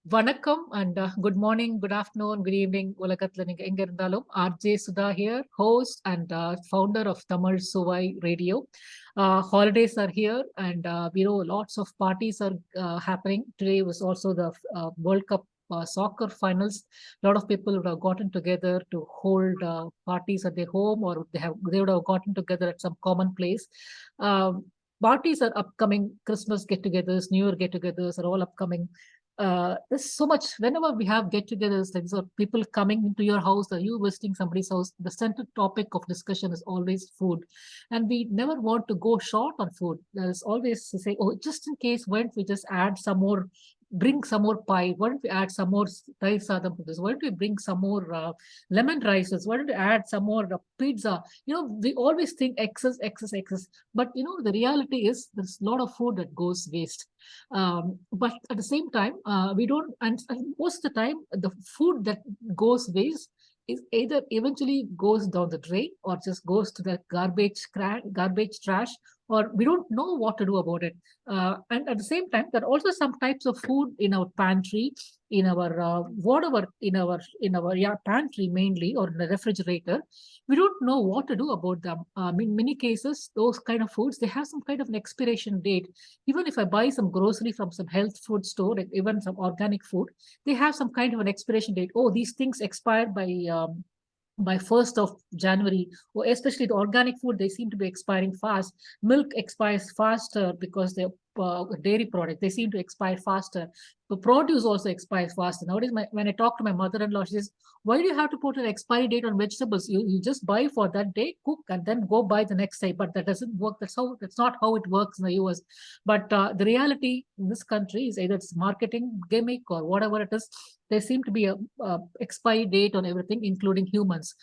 Vanakkam and good morning, good afternoon, good evening. உலகத்துல நீங்க எங்க இருந்தாலும் RJ Sudha here, host and founder of Tamizh Suvai radio. Holidays are here and lots of parties are happening. Today was also the World Cup soccer finals. A lot of people would have gotten together to hold parties at their home, or they would have gotten together at some common place. Um Parties are upcoming. Christmas get-togethers, New Year get-togethers are all upcoming. There's so much. Whenever we have get-togethers, like so people coming into your house or you visiting somebody's house, the central topic of discussion is always food, and we never want to go short on food. There's always to say, oh, just in case, why don't we just add some more, bring some more pie? Why don't we add some more rice sadam to this? Why don't we bring some more lemon rices? Why don't we add some more pizza? We always think excess, excess, excess, but the reality is there's a lot of food that goes waste. But at the same time, we don't, and most of the time, the food that goes waste is either eventually goes down the drain or just goes to the garbage trash, or we don't know what to do about it. And at the same time, there are also some types of food in our pantry, in our whatever, in our pantry mainly, or in the refrigerator. We don't know what to do about them. In many cases, those kind of foods, they have some kind of an expiration date. Even if I buy some grocery from some health food store, like even some organic food, they have some kind of an expiration date. Oh, these things expire by 1st of January, or especially the organic food, they seem to be expiring fast. Milk expires faster because they're dairy product, they seem to expire faster. The produce also expires faster. Nowadays, when I talk to my mother-in-law, she says, why do you have to put an expiry date on vegetables? You just buy for that day, cook, and then go buy the next day. But that doesn't work. That's not how it works in the US. But the reality in this country is either it's marketing gimmick or whatever it is. There seem to be a expiry date on everything, including humans.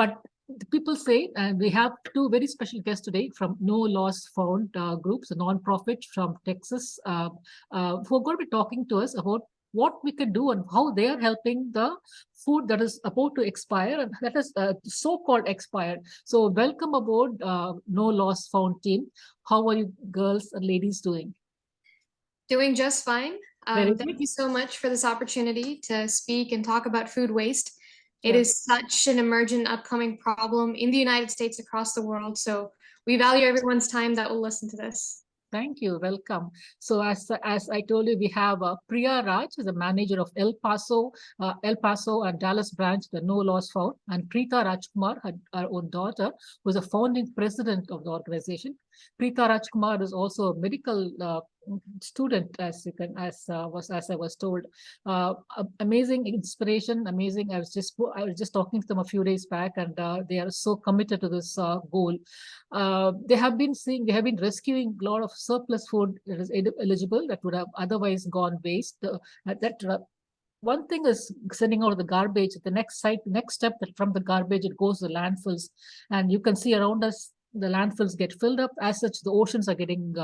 But the people say, and we have two very special guests today from No Loss Found groups, a non-profit from Texas, who are going to be talking to us about what we can do and how they are helping the food that is about to expire and that is so-called expired. So welcome aboard, No Loss Found team. How are you girls and ladies doing? Doing just fine. Very Thank good. you so much for this opportunity to speak and talk about food waste. It Yeah. is such an emergent, upcoming problem in the United States, across the world. So we value everyone's time that will listen to this. Thank you. Welcome. So as I told you, we have Priya Raj, is the manager of El Paso and Dallas branch, the No Loss Found, and Preetha Rajkumar, her own daughter, who is a founding president of the organization. Preetha Rajkumar is also a medical student, as I was told. Amazing inspiration, amazing. I was just talking to them a few days back, and they are so committed to this goal. They have been rescuing a lot of surplus food that is eligible that would have otherwise gone waste. One thing is sending out the garbage. The next step, that from the garbage it goes to landfills, and you can see around us the landfills get filled up. As such, the oceans are getting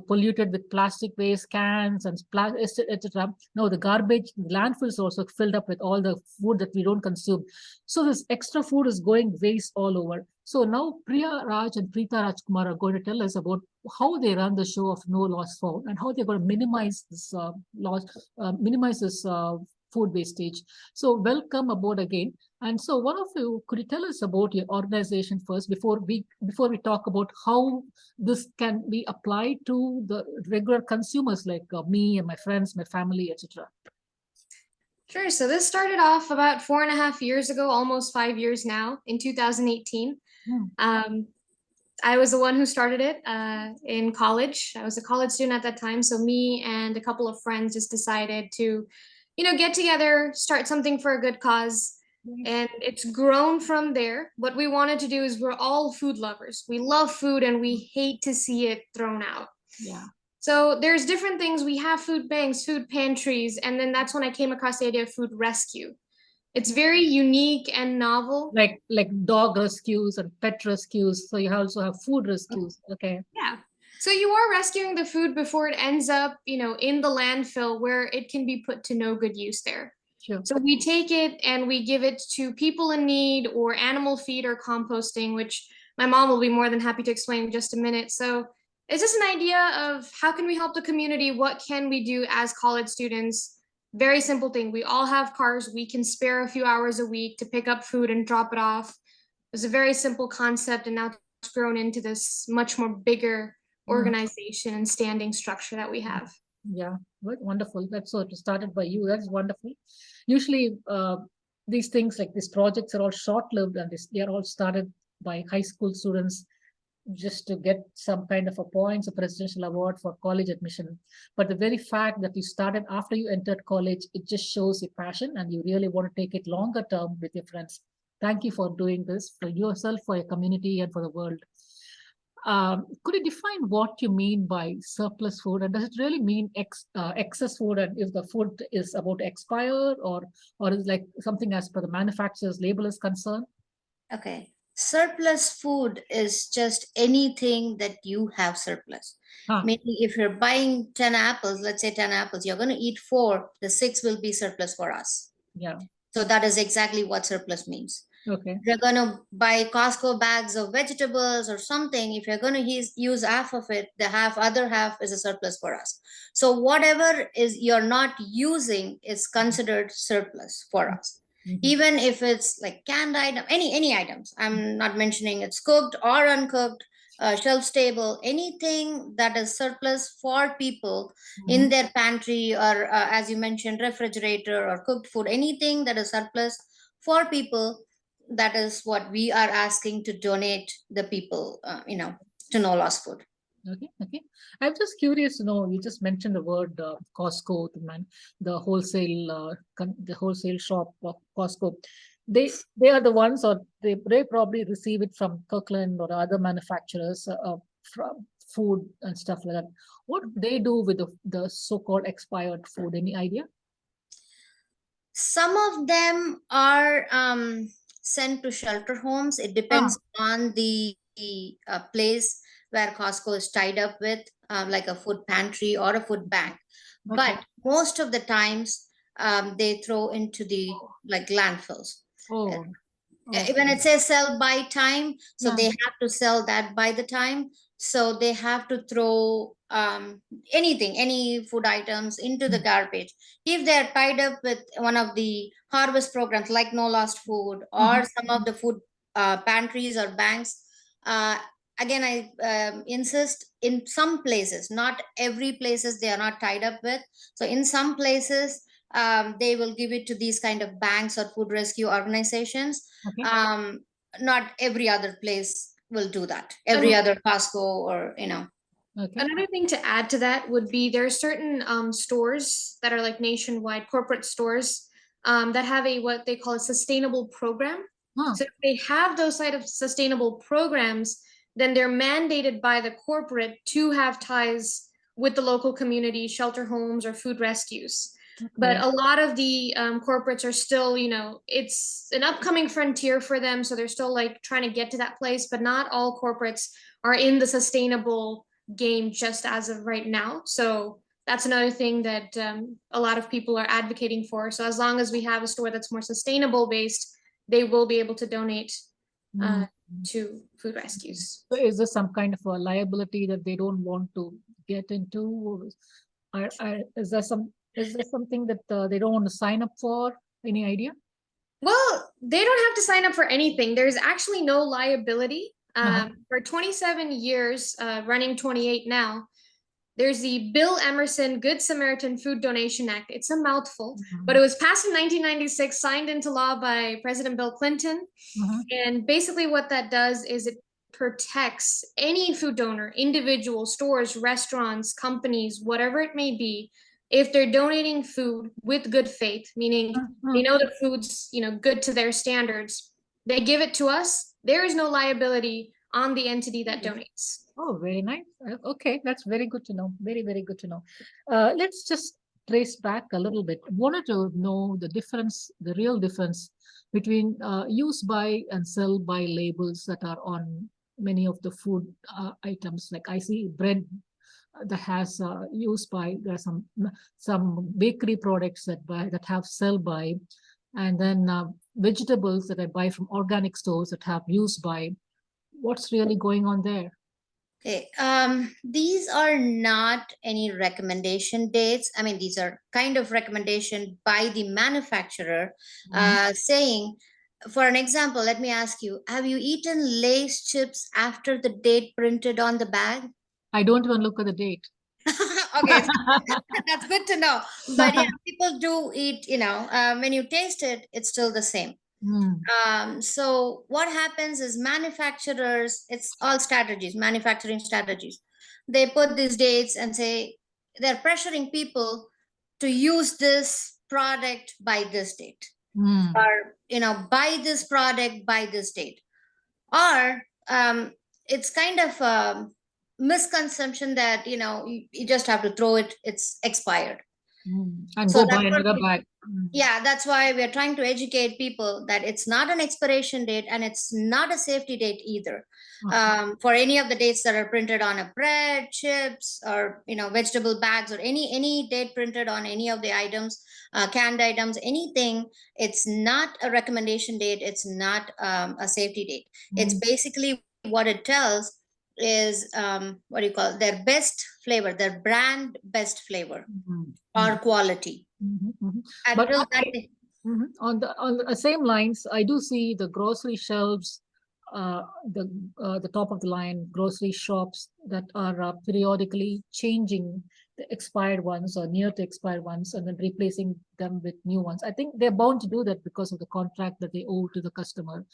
polluted with plastic waste, cans, and etc. No, the garbage landfills are also filled up with all the food that we don't consume. So this extra food is going waste all over. So now Priya Raj and Preetha Rajkumar are going to tell us about how they run the show of No Loss Found and how they're going to minimize this food wastage. So welcome aboard again. And so one of you, could you tell us about your organization first before we talk about how this can be applied to the regular consumers like me and my friends, my family, etc. Sure. So this started off about 4.5 years ago, almost 5 years now, in 2018. Um, I was the one who started it in college. I was a college student at that time. So me and a couple of friends just decided to, get together, start something for a good cause. And it's grown from there. What we wanted to do is, we're all food lovers. We love food and we hate to see it thrown out. Yeah. So there's different things. We have food banks, food pantries, and then that's when I came across the idea of food rescue. It's very unique and novel. Like dog rescues and pet rescues. So you also have food rescues. Okay. Yeah. So you are rescuing the food before it ends up, in the landfill where it can be put to no good use there. Sure. So we take it and we give it to people in need, or animal feed or composting, which my mom will be more than happy to explain in just a minute. So it's just an idea of how can we help the community? What can we do as college students? Very simple thing. We all have cars. We can spare a few hours a week to pick up food and drop it off. It's a very simple concept, and now it's grown into this much more bigger organization and standing structure that we have. Yeah, wonderful. That's so it started by you. That's wonderful. Usually, these things like these projects are all short-lived, and they are all started by high school students just to get some kind of a points, a presidential award for college admission. But the very fact that you started after you entered college, it just shows your passion and you really want to take it longer term with your friends. Thank you for doing this for yourself, for your community, and for the world. Could you define what you mean by surplus food, and does it really mean excess food? And if the food is about to expire, or is like something as per the manufacturer's label is concerned? Okay, surplus food is just anything that you have surplus. Maybe if you're buying 10 apples, let's say 10 apples, you're going to eat 4, the 6 will be surplus for us. Yeah. So that is exactly what surplus means. Okay. If you're going to buy Costco bags of vegetables or something, if you're going to use half of it, the other half is a surplus for us. So whatever is you're not using is considered surplus for us. Even if it's like canned item, any items. I'm not mentioning it's cooked or uncooked, shelf stable, anything that is surplus for people in their pantry or as you mentioned, refrigerator or cooked food, anything that is surplus for people, that is what we are asking to donate the people, to No Loss Food. Okay. I'm just curious to know, you just mentioned the word Costco, the wholesale shop of Costco. They are the ones, or they probably receive it from Kirkland or other manufacturers from food and stuff like that. What do they do with the so-called expired food? Any idea? Some of them are sent to shelter homes. It depends on the place where Costco is tied up with, like a food pantry or a food bank. But most of the times they throw into the like landfills. When it says sell by time, so they have to sell that by the time. So they have to throw any food items into the garbage. If they're tied up with one of the harvest programs like No Lost Food or some of the food pantries or banks, again, I insist, in some places, not every places they are not tied up with. So in some places, they will give it to these kind of banks or food rescue organizations. Not every other place will do that. Every other Costco or, Another thing to add to that would be there are certain stores that are like nationwide corporate stores that have what they call a sustainable program. So if they have those side of sustainable programs, then they're mandated by the corporate to have ties with the local community, shelter homes, or food rescues. But a lot of the corporates are still, it's an upcoming frontier for them. So they're still like trying to get to that place, but not all corporates are in the sustainable game just as of right now. So that's another thing that a lot of people are advocating for. So as long as we have a store that's more sustainable based, they will be able to donate to food rescues. So is there some kind of a liability that they don't want to get into? Is there something that they don't want to sign up for? Any idea? Well, they don't have to sign up for anything. There's actually no liability. For 27 years, running 28 now, there's the Bill Emerson Good Samaritan Food Donation Act. It's a mouthful, but it was passed in 1996, signed into law by President Bill Clinton. And basically what that does is it protects any food donor, individual, stores, restaurants, companies, whatever it may be, if they're donating food with good faith, meaning they know the food's good to their standards, they give it to us. There is no liability on the entity that donates. Oh, very nice. Okay, that's very good to know. Very, very good to know. Let's just trace back a little bit. I wanted to know the difference, the real difference between use by and sell by labels that are on many of the food items. Like I see bread that has use by. There are some bakery products that have sell by, and then vegetables that I buy from organic stores that have use by. What's really going on there? Okay. These are not any recommendation dates. I mean, these are kind of recommendation by the manufacturer, saying, for an example, let me ask you, have you eaten Lay's chips after the date printed on the bag? I don't even look at the date. Okay, that's good to know. But yeah, people do eat, when you taste it, it's still the same. So what happens is manufacturers, it's all strategies, manufacturing strategies. They put these dates and say they're pressuring people to use this product by this date, or buy this product by this date, or it's kind of a misconception that you just have to throw it, it's expired. And So go buy that's what another bag. yeah, that's why we're trying to educate people that it's not an expiration date and it's not a safety date either. For any of the dates that are printed on a bread, chips, or vegetable bags, or any date printed on any of the items, canned items, anything, it's not a recommendation date. It's not a safety date. It's basically what it tells is what do you call it? Their best flavor, their brand best flavor or quality. But Until that on the same lines, I do see the grocery shelves, the top of the line grocery shops that are periodically changing the expired ones or near to expired ones and then replacing them with new ones. I think they're bound to do that because of the contract that they owe to the customer.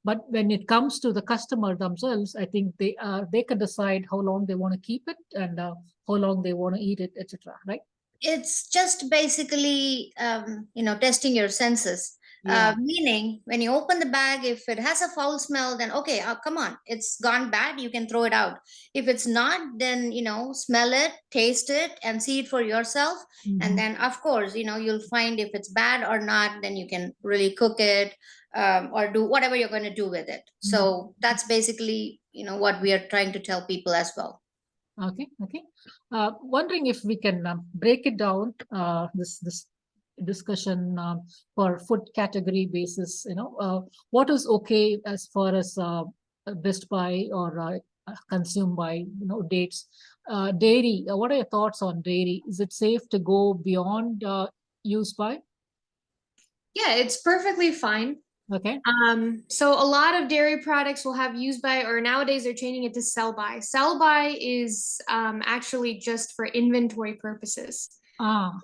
But when it comes to the customer themselves, I think they can decide how long they want to keep it and how long they want to eat it, etc. Right? it's just basically testing your senses. Meaning when you open the bag, if it has a foul smell, then okay, come on, it's gone bad, you can throw it out. If it's not, then smell it, taste it, and see it for yourself. And then of course you'll find if it's bad or not, then you can really cook it, or do whatever you're going to do with it. So that's basically what we are trying to tell people as well. Okay. Wondering if we can break it down, this discussion for food category basis. What is okay as far as best buy or consume by dates. Dairy. What are your thoughts on dairy? Is it safe to go beyond use by? Yeah, it's perfectly fine. Okay. So a lot of dairy products will have use by, or nowadays they're changing it to sell by. Sell by is actually just for inventory purposes.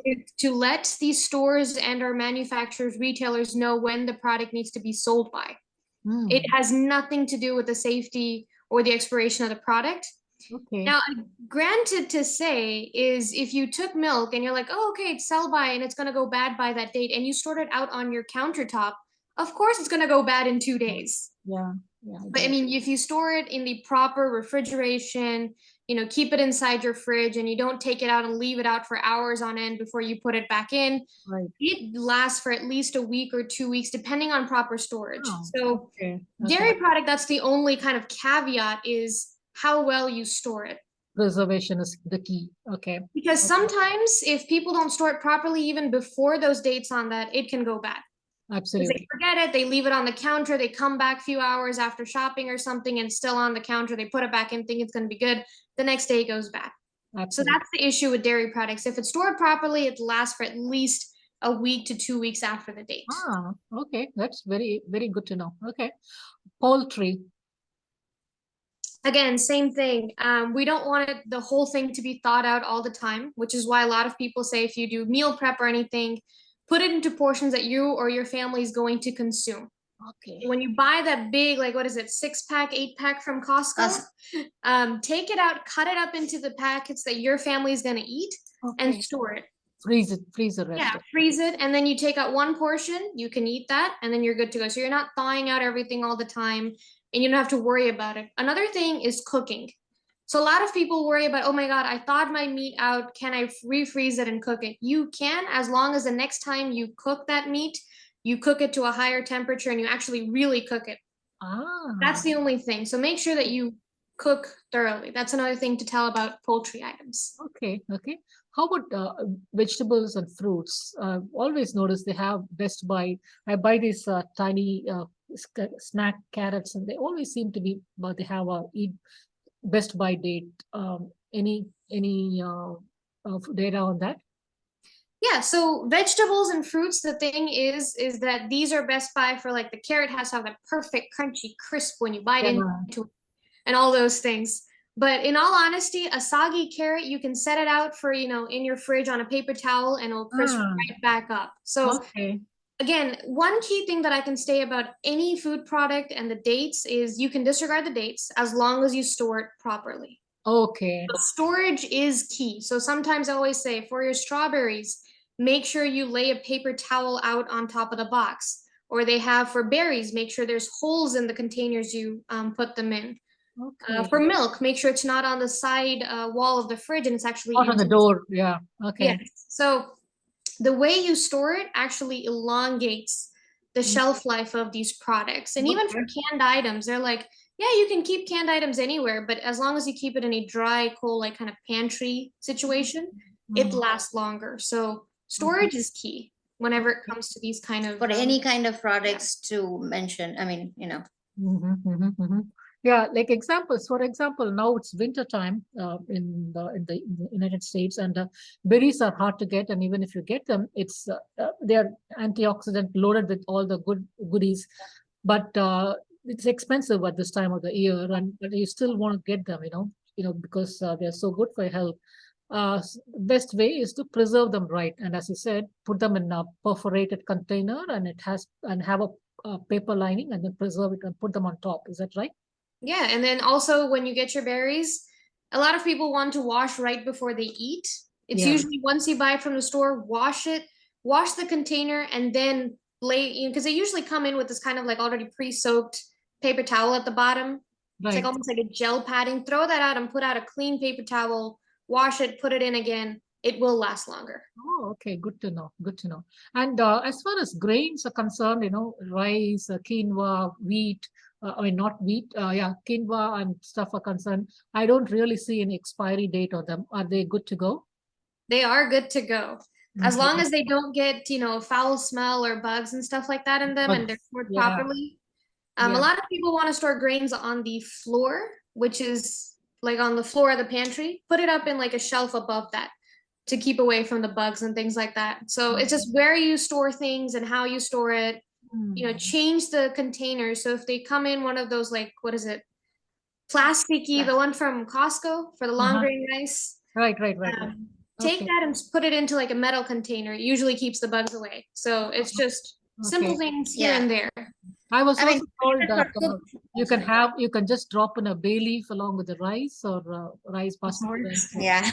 It's to let these stores and our manufacturers, retailers know when the product needs to be sold by. It has nothing to do with the safety or the expiration of the product. Okay. Now, granted to say is if you took milk and you're like, oh, okay, it's sell by and it's going to go bad by that date, and you stored it out on your countertop, of course it's going to go bad in 2 days. Yeah. But I mean, if you store it in the proper refrigeration, keep it inside your fridge and you don't take it out and leave it out for hours on end before you put it back in, it lasts for at least a week or 2 weeks, depending on proper storage. So dairy product, that's the only kind of caveat is how well you store it. Preservation is the key. Okay. Because sometimes if people don't store it properly, even before those dates on that, it can go bad. Absolutely. They forget it, they leave it on the counter, they come back a few hours after shopping or something and still on the counter, they put it back in, think it's going to be good. The next day it goes bad. Absolutely. So that's the issue with dairy products. If it's stored properly, it lasts for at least a week to 2 weeks after the date. Okay. That's very, very good to know. Okay. Poultry. Again, same thing. We don't want the whole thing to be thought out all the time, which is why a lot of people say if you do meal prep or anything, put it into portions that you or your family is going to consume. Okay. When you buy that big, like what is it, 6-pack, 8-pack from Costco, take it out, cut it up into the packets that your family is going to eat, and store it. Freeze the rest. Yeah, freeze it, and then you take out one portion, you can eat that, and then you're good to go. So you're not thawing out everything all the time, and you don't have to worry about it. Another thing is cooking. So a lot of people worry about, oh my God, I thawed my meat out. Can I refreeze it and cook it? You can, as long as the next time you cook that meat, you cook it to a higher temperature and you actually really cook it. That's the only thing. So make sure that you cook thoroughly. That's another thing to tell about poultry items. Okay. How about vegetables and fruits? Always notice they have best buy. I buy these tiny snack carrots, and they always seem to be, but they have best by date? Any data on that? Yeah, so vegetables and fruits, the thing is that these are best by for like the carrot has to have that perfect crunchy crisp when you bite into it and all those things. But in all honesty, a soggy carrot, you can set it out for, in your fridge on a paper towel and it'll crisp right back up. So again, one key thing that I can say about any food product and the dates is you can disregard the dates as long as you store it properly. Okay. So storage is key. So sometimes I always say for your strawberries, make sure you lay a paper towel out on top of the box. Or they have for berries, make sure there's holes in the containers you put them in. Okay. For milk, make sure it's not on the side wall of the fridge and it's actually out on the door. Yeah. Okay. Yes. So the way you store it actually elongates the shelf life of these products. And even for canned items, they're like, yeah, you can keep canned items anywhere, but as long as you keep it in a dry, cold, like kind of pantry situation, it lasts longer. So storage is key whenever it comes to these kind of for any kind of products to mention. I mean, Yeah, like examples. For example, now it's winter time in the United States, and berries are hard to get. And even if you get them, it's they are antioxidant loaded with all the goodies, but it's expensive at this time of the year, and but you still want to get them. Because they're so good for your health. Best way is to preserve them right, and as you said, put them in a perforated container, and have a paper lining, and then preserve it and put them on top. Is that right? Yeah, and then also when you get your berries, a lot of people want to wash right before they eat. It's usually once you buy it from the store, wash it, wash the container, and then lay, because they usually come in with this kind of like already pre-soaked paper towel at the bottom. It's like almost like a gel padding. Throw that out and put out a clean paper towel, wash it, put it in again. It will last longer. Oh, okay. Good to know. Good to know. And as far as grains are concerned, rice, quinoa, wheat, I mean, not wheat, quinoa and stuff are concerned, I don't really see any expiry date on them. Are they good to go? They are good to go. As long as they don't get, foul smell or bugs and stuff like that in them and they're stored properly. A lot of people want to store grains on the floor, which is like on the floor of the pantry. Put it up in like a shelf above that to keep away from the bugs and things like that. So it's just where you store things and how you store it. Change the containers. So if they come in one of those, like, what is it? Plasticky, the one from Costco for the long grain rice. Right. Take that and put it into like a metal container. It usually keeps the bugs away. So it's just simple things here and there. I was also told that you can just drop in a bay leaf along with the rice or rice basmati rice. Yeah.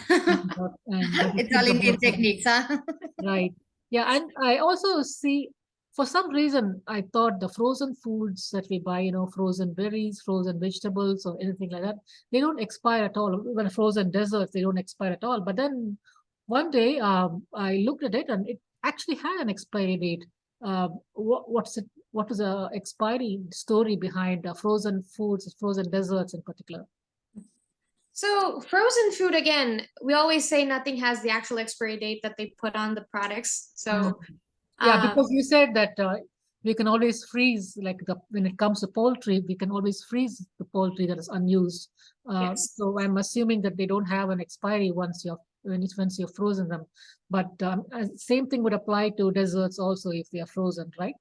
It's all Indian techniques, huh? Right. Yeah, and I also see, for some reason, I thought the frozen foods that we buy, frozen berries, frozen vegetables, or anything like that, they don't expire at all. When frozen desserts, they don't expire at all. But then one day, I looked at it, and it actually had an expiry date. What's it? What was the expiry story behind frozen foods, frozen desserts in particular? So frozen food, again, we always say nothing has the actual expiry date that they put on the products. So because you said that we can always freeze, like when it comes to poultry, we can always freeze the poultry that is unused. So I'm assuming that they don't have an expiry once you've frozen them. But same thing would apply to desserts also if they are frozen, right?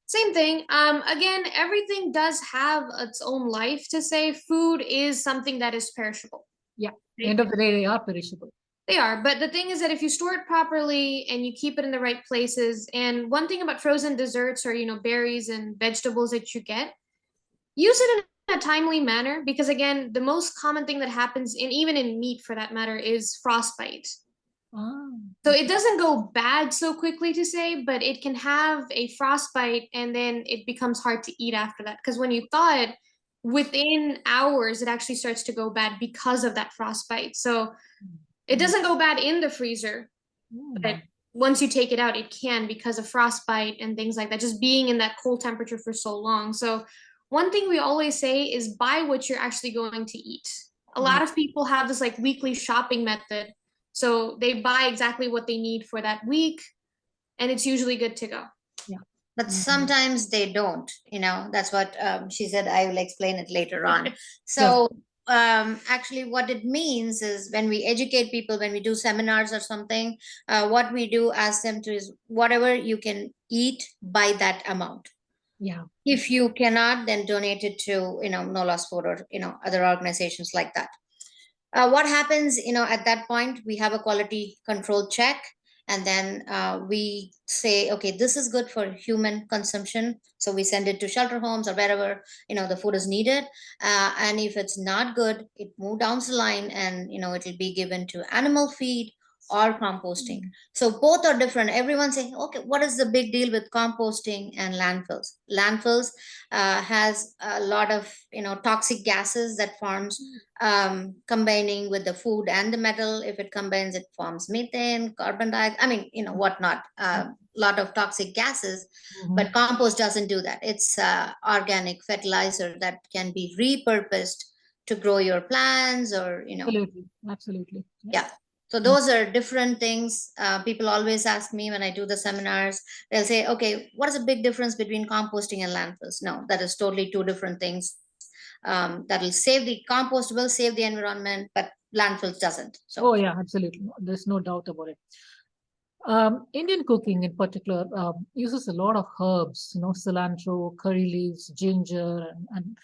Same thing. Again, everything does have its own life. To say food is something that is perishable. Yeah. End of the day, they are perishable. They are, but the thing is that if you store it properly and you keep it in the right places, and one thing about frozen desserts or berries and vegetables that you get, use it in a timely manner, because again, the most common thing that happens, and even in meat for that matter, is frostbite. So it doesn't go bad so quickly, to say, but it can have a frostbite and then it becomes hard to eat after that, because when you thaw it, within hours it actually starts to go bad because of that frostbite. So it doesn't go bad in the freezer, but once you take it out, it can, because of frostbite and things like that, just being in that cold temperature for so long. So one thing we always say is buy what you're actually going to eat. A lot of people have this like weekly shopping method. So they buy exactly what they need for that week, and it's usually good to go. Yeah. But sometimes they don't, that's what she said. I will explain it later on. So actually what it means is when we educate people, when we do seminars or something, what we do ask them to is whatever you can eat by that amount. Yeah. If you cannot, then donate it to, No Loss Food or, other organizations like that. What happens, at that point, we have a quality control check, and then we say, okay, this is good for human consumption. So we send it to shelter homes or wherever, the food is needed. And if it's not good, it move down the line and, it'll be given to animal feed or composting. So both are different. Everyone saying, okay, what is the big deal with composting and landfills? Landfills has a lot of, toxic gases that forms combining with the food and the metal. If it combines, it forms methane, carbon dioxide, whatnot, a lot of toxic gases. But compost doesn't do that. It's organic fertilizer that can be repurposed to grow your plants or, Absolutely. Yeah. So those are different things. People always ask me when I do the seminars, they'll say, okay, what is the big difference between composting and landfills? No, that is totally two different things. That will save the compost, will save the environment, but landfills doesn't. So, oh yeah, absolutely. There's no doubt about it. Indian cooking in particular uses a lot of herbs, cilantro, curry leaves, ginger, and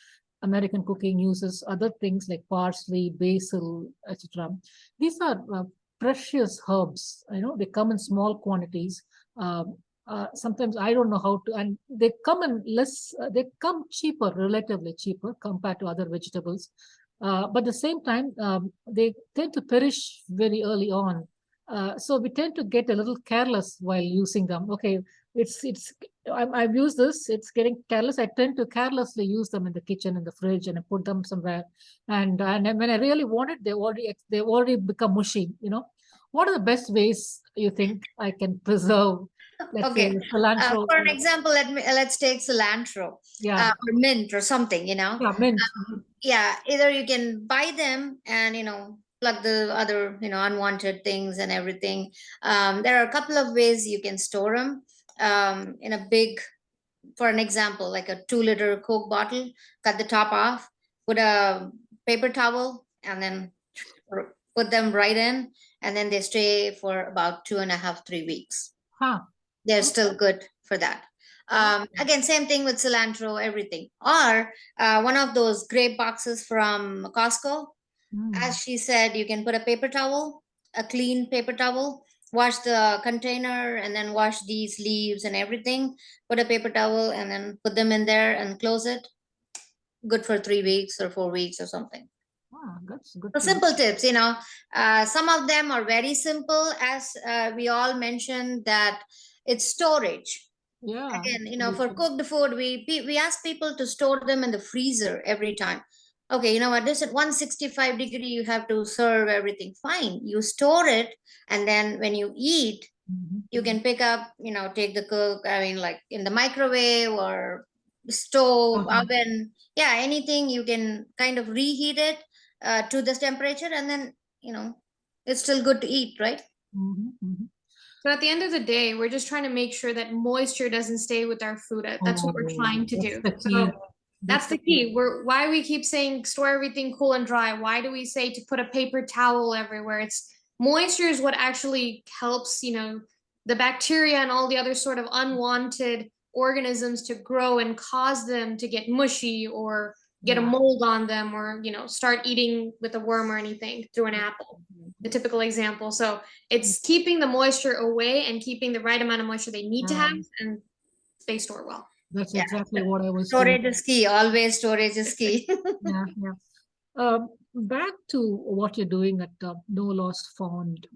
American cooking uses other things like parsley, basil, etc. These are precious herbs. They come in small quantities. Sometimes I don't know how to, and they come in less. They come cheaper, relatively cheaper compared to other vegetables. But at the same time, they tend to perish very early on. So we tend to get a little careless while using them. Okay, I've used this. It's getting careless. I tend to carelessly use them in the kitchen, in the fridge, and I put them somewhere. And when I really want it, they've already become mushy. What are the best ways you think I can preserve? Let's say okay. cilantro. For an example, let's take cilantro, Yeah. or mint or something. Yeah, mint. Yeah, either you can buy them and plug the other unwanted things and everything. There are a couple of ways you can store them in a big, for an example, like a 2-liter Coke bottle. Cut the top off, put a paper towel, and then put them right in, and then they stay for about 2.5, 3 weeks. Huh. They're still good for that. Again, same thing with cilantro, everything. Or one of those grape boxes from Costco. As she said, you can put a paper towel, a clean paper towel, wash the container, and then wash these leaves and everything. Put a paper towel and then put them in there and close it. Good for 3 weeks or 4 weeks or something. That's good. So simple tips, some of them are very simple, as we all mentioned, that it's storage. Yeah. Again, for cooked food, we ask people to store them in the freezer every time. Okay, you know what? This at 165 degree, you have to serve everything. Fine, you store it, and then when you eat, you can pick up, take the cook. I mean, like in the microwave or stove, oven, yeah, anything. You can kind of reheat it to this temperature, and then it's still good to eat, right? So at the end of the day, we're just trying to make sure that moisture doesn't stay with our food. That's what we're trying to do. So that's the key. Why we keep saying store everything cool and dry. Why do we say to put a paper towel everywhere? It's moisture is what actually helps, the bacteria and all the other sort of unwanted organisms to grow and cause them to get mushy or get a mold on them, or start eating with a worm or anything through an apple, the typical example. So it's keeping the moisture away and keeping the right amount of moisture they need to have, and they store well. That's exactly what I was Storage is key. Always storage is key. Back to what you're doing at No Lost Found.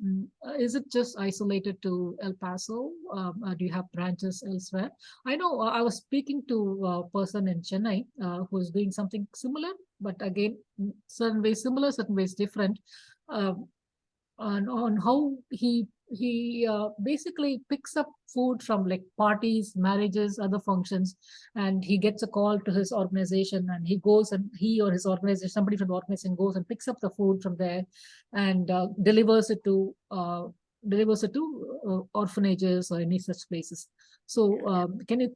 Is it just isolated to El Paso? Do you have branches elsewhere? I know I was speaking to a person in Chennai who is doing something similar, but again, certain ways similar, certain ways different. On how he basically picks up food from like parties, marriages, other functions, and he gets a call to his organization, and he goes, and he or his organization, somebody from the organization goes and picks up the food from there and delivers it to orphanages or any such places. So can you,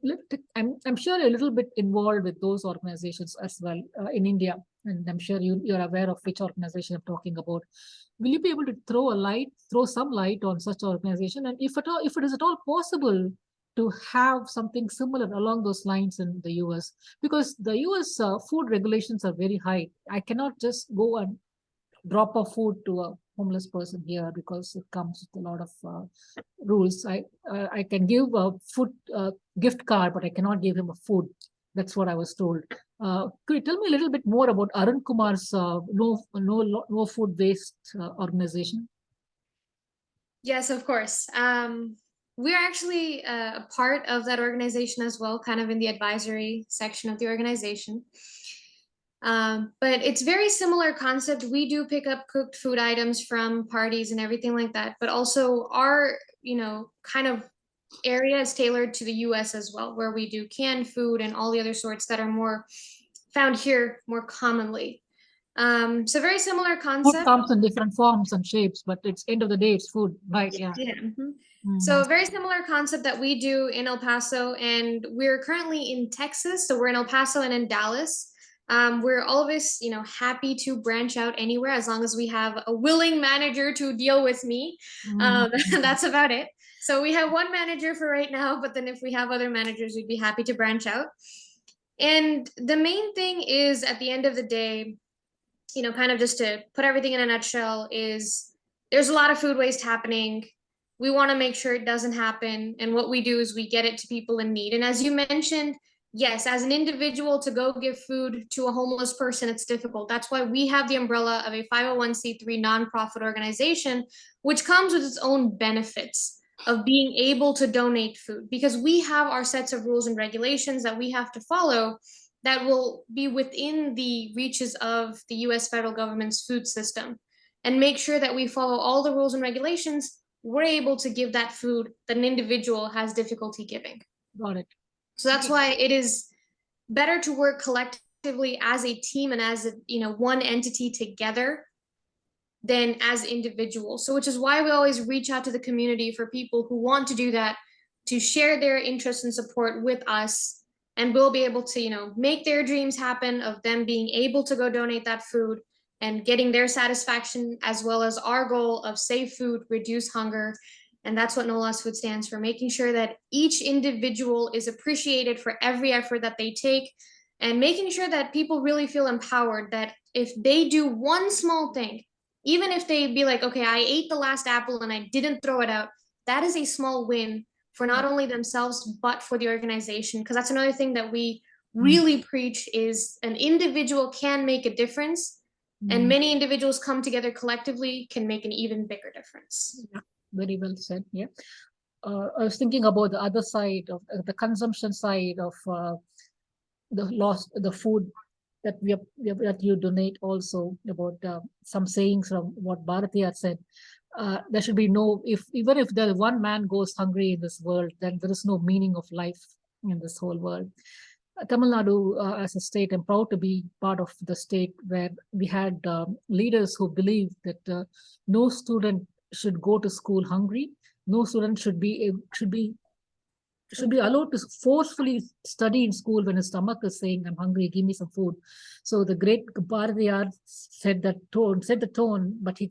I'm sure you're a little bit involved with those organizations as well in India, and I'm sure you're aware of which organization I'm talking about. Will you be able to throw some light on such organization? And if it is at all possible to have something similar along those lines in the US, because the US food regulations are very high. I cannot just go and drop off food to a homeless person here because it comes with a lot of rules. I can give a food gift card, but I cannot give him a food. That's what I was told. Could you tell me a little bit more about Arun Kumar's no food waste organization? Yes, of course. We're actually a part of that organization as well, kind of in the advisory section of the organization. But it's very similar concept. We do pick up cooked food items from parties and everything like that, but also our, kind of area is tailored to the US as well, where we do canned food and all the other sorts that are more found here more commonly. So very similar concept. Food comes in different forms and shapes, but it's end of the day, it's food, right? Yeah. So very similar concept that we do in El Paso, and we're currently in Texas. So we're in El Paso and in Dallas. We're always, happy to branch out anywhere as long as we have a willing manager to deal with me. That's about it. So we have one manager for right now, but then if we have other managers, we'd be happy to branch out. And the main thing is, at the end of the day, kind of just to put everything in a nutshell, is there's a lot of food waste happening. We want to make sure it doesn't happen. And what we do is we get it to people in need. And as you mentioned, yes, as an individual to go give food to a homeless person, it's difficult. That's why we have the umbrella of a 501c3 nonprofit organization, which comes with its own benefits of being able to donate food, because we have our sets of rules and regulations that we have to follow that will be within the reaches of the US federal government's food system, and make sure that we follow all the rules and regulations. We're able to give that food that an individual has difficulty giving. Got it. So that's why it is better to work collectively as a team and as one entity together than as individuals. So which is why we always reach out to the community for people who want to do that, to share their interest and support with us, and we'll be able to make their dreams happen of them being able to go donate that food and getting their satisfaction, as well as our goal of save food, reduce hunger. And that's what No Loss Food stands for, making sure that each individual is appreciated for every effort that they take, and making sure that people really feel empowered that if they do one small thing, even if they be like, okay, I ate the last apple and I didn't throw it out, that is a small win for not only themselves, but for the organization. Because that's another thing that we really preach, is an individual can make a difference, and many individuals come together collectively can make an even bigger difference. Yeah, very well said. Yeah. I was thinking about the other side of the consumption side of the food that that you donate, also about some sayings from what Bharati had said. There should be even if the one man goes hungry in this world, then there is no meaning of life in this whole world. Tamil Nadu, as a state, I'm proud to be part of the state where we had leaders who believed that no student should go to school hungry. No student should be allowed to forcefully study in school when his stomach is saying, I'm hungry, give me some food. So the great Bharatiyar set the tone, but he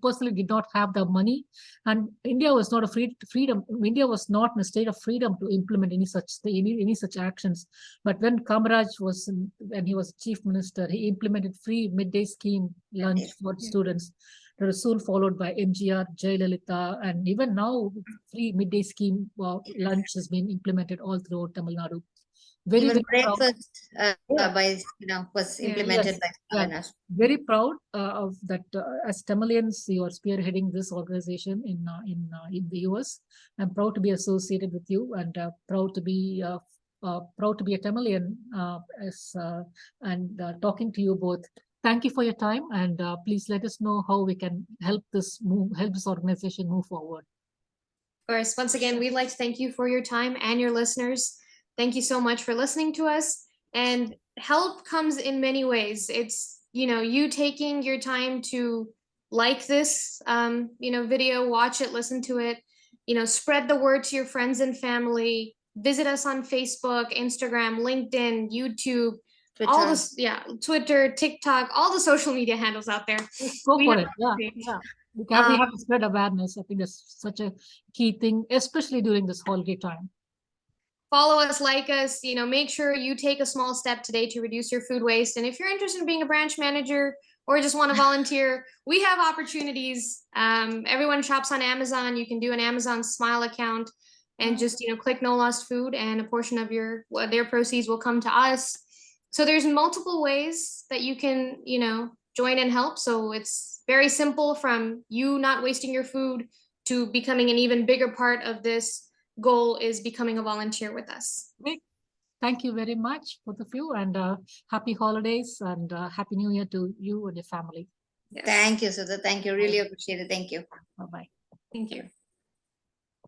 personally did not have the money. And India was not freedom. India was not in a state of freedom to implement any such actions. But when when he was chief minister, he implemented free midday scheme lunch for students. That was soon followed by MGR, Jayalalitha, and even now, free midday scheme lunch has been implemented all throughout Tamil Nadu. Even breakfast was implemented by Sudha. Very proud of that. As Tamilians, you are spearheading this organization in the US. I'm proud to be associated with you, and proud to be a Tamilian and talking to you both. Thank you for your time, and please let us know how we can help this organization move forward. Of course, once again, we'd like to thank you for your time and your listeners. Thank you so much for listening to us. And help comes in many ways. It's you taking your time to like this video, watch it, listen to it, spread the word to your friends and family. Visit us on Facebook, Instagram, LinkedIn, YouTube, Twitter. all this, Twitter, TikTok, all the social media handles out there. Go We for have it. Yeah, page. yeah. We have to spread awareness. I think that's such a key thing, especially during this holiday time. Follow us, like us, make sure you take a small step today to reduce your food waste. And if you're interested in being a branch manager or just want to volunteer, we have opportunities. Everyone shops on Amazon. You can do an Amazon Smile account and just, click No Lost Food, and a portion of their proceeds will come to us. So there's multiple ways that you can, join and help. So it's very simple, from you not wasting your food to becoming an even bigger part of this goal is becoming a volunteer with us. Great. Thank you very much, both of you, and happy holidays and happy New Year to you and your family. Yes. Thank you, Sudha. Thank you. Really appreciate it. Thank you. Bye-bye. Thank you.